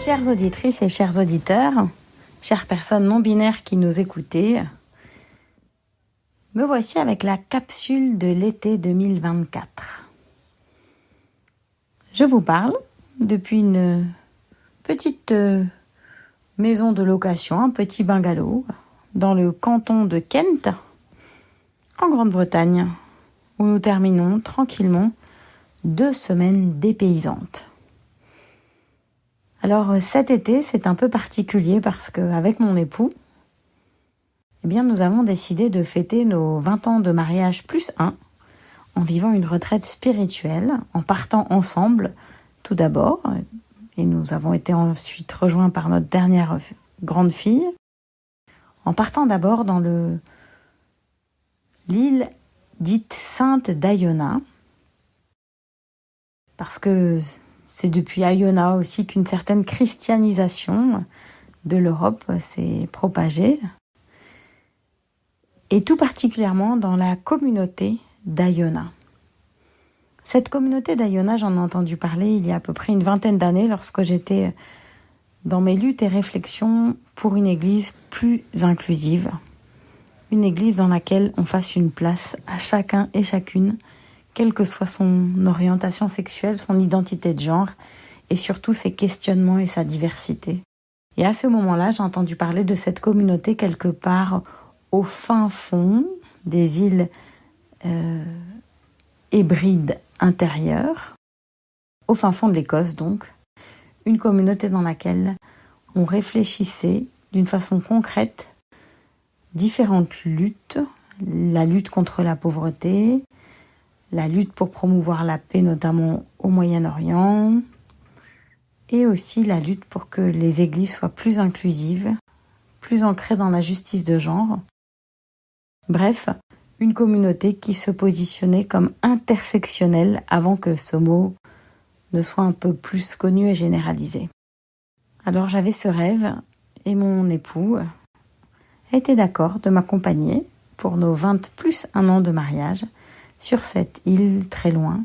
Chères auditrices et chers auditeurs, chères personnes non binaires qui nous écoutez, me voici avec la capsule de l'été 2024. Je vous parle depuis une petite maison de location, un petit bungalow, dans le canton de Kent, en Grande-Bretagne, où nous terminons tranquillement 2 semaines dépaysantes. Alors cet été, c'est un peu particulier parce qu'avec mon époux, nous avons décidé de fêter nos 20 ans de mariage plus 1 en vivant une retraite spirituelle, en partant ensemble tout d'abord. Et nous avons été ensuite rejoints par notre dernière grande fille, en partant d'abord dans l'île dite Sainte d'Aiona, parce que c'est depuis Aiona aussi qu'une certaine christianisation de l'Europe s'est propagée, et tout particulièrement dans la communauté d'Aiona. Cette communauté d'Aiona, j'en ai entendu parler il y a à peu près une 20aine d'années lorsque j'étais dans mes luttes et réflexions pour une église plus inclusive. Une église dans laquelle on fasse une place à chacun et chacune, quelle que soit son orientation sexuelle, son identité de genre, et surtout ses questionnements et sa diversité. Et à ce moment-là, j'ai entendu parler de cette communauté quelque part au fin fond des îles Hébrides intérieures, au fin fond de l'Écosse donc, une communauté dans laquelle on réfléchissait d'une façon concrète différentes luttes, la lutte contre la pauvreté, la lutte pour promouvoir la paix notamment au Moyen-Orient, et aussi la lutte pour que les églises soient plus inclusives, plus ancrées dans la justice de genre. Bref, une communauté qui se positionnait comme intersectionnelle avant que ce mot ne soit un peu plus connu et généralisé. Alors j'avais ce rêve et mon époux était d'accord de m'accompagner pour nos 20 plus 1 an de mariage sur cette île très loin.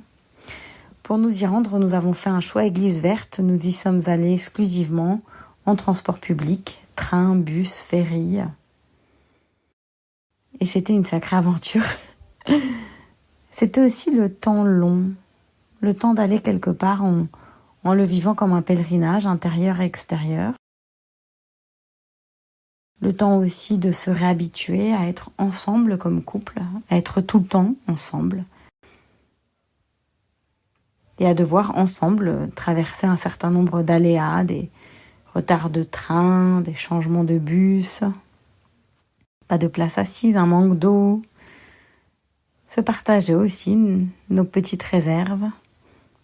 Pour nous y rendre, nous avons fait un choix église verte. Nous y sommes allés exclusivement en transport public, train, bus, ferry. Et c'était une sacrée aventure. C'était aussi le temps long, le temps d'aller quelque part en le vivant comme un pèlerinage intérieur et extérieur. Le temps aussi de se réhabituer à être ensemble comme couple, à être tout le temps ensemble. Et à devoir ensemble traverser un certain nombre d'aléas, des retards de train, des changements de bus, pas de place assise, un manque d'eau. Se partager aussi nos petites réserves,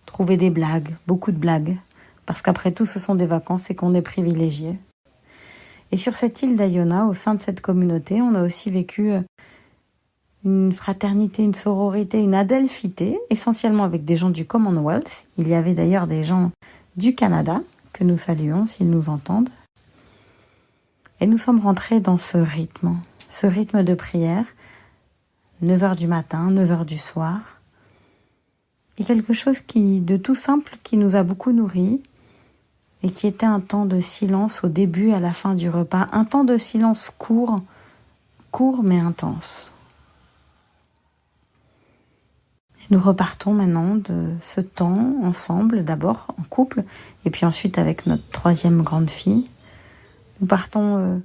trouver des blagues, beaucoup de blagues, parce qu'après tout ce sont des vacances et qu'on est privilégiés. Et sur cette île d'Aiona, au sein de cette communauté, on a aussi vécu une fraternité, une sororité, une adelphité, essentiellement avec des gens du Commonwealth. Il y avait d'ailleurs des gens du Canada, que nous saluons s'ils nous entendent. Et nous sommes rentrés dans ce rythme de prière, 9h du matin, 9h du soir. Et quelque chose de tout simple qui nous a beaucoup nourris, et qui était un temps de silence au début et à la fin du repas, un temps de silence court mais intense. Nous repartons maintenant de ce temps ensemble, d'abord en couple, et puis ensuite avec notre 3e grande fille. Nous partons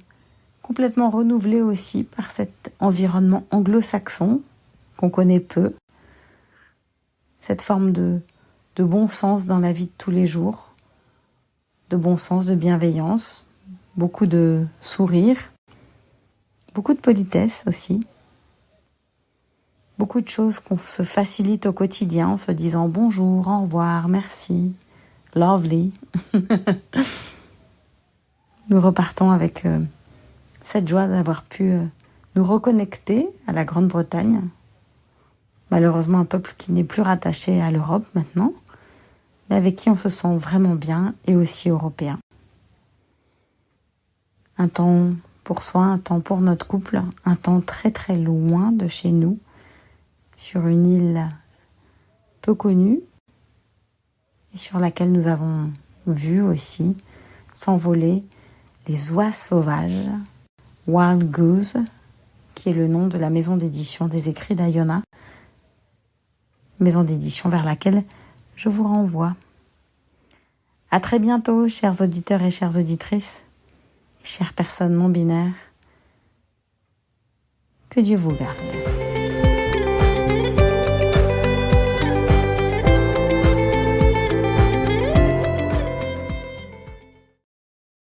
complètement renouvelés aussi par cet environnement anglo-saxon qu'on connaît peu, cette forme de bon sens dans la vie de tous les jours, de bon sens, de bienveillance, beaucoup de sourires, beaucoup de politesse aussi. Beaucoup de choses qu'on se facilite au quotidien en se disant bonjour, au revoir, merci, lovely. Nous repartons avec cette joie d'avoir pu nous reconnecter à la Grande-Bretagne. Malheureusement, un peuple qui n'est plus rattaché à l'Europe maintenant, mais avec qui on se sent vraiment bien et aussi européen. Un temps pour soi, un temps pour notre couple, un temps très très loin de chez nous, sur une île peu connue et sur laquelle nous avons vu aussi s'envoler les oies sauvages, Wild Goose, qui est le nom de la maison d'édition des écrits d'Ayona, maison d'édition vers laquelle je vous renvoie. À très bientôt, chers auditeurs et chères auditrices, chères personnes non binaires. Que Dieu vous garde.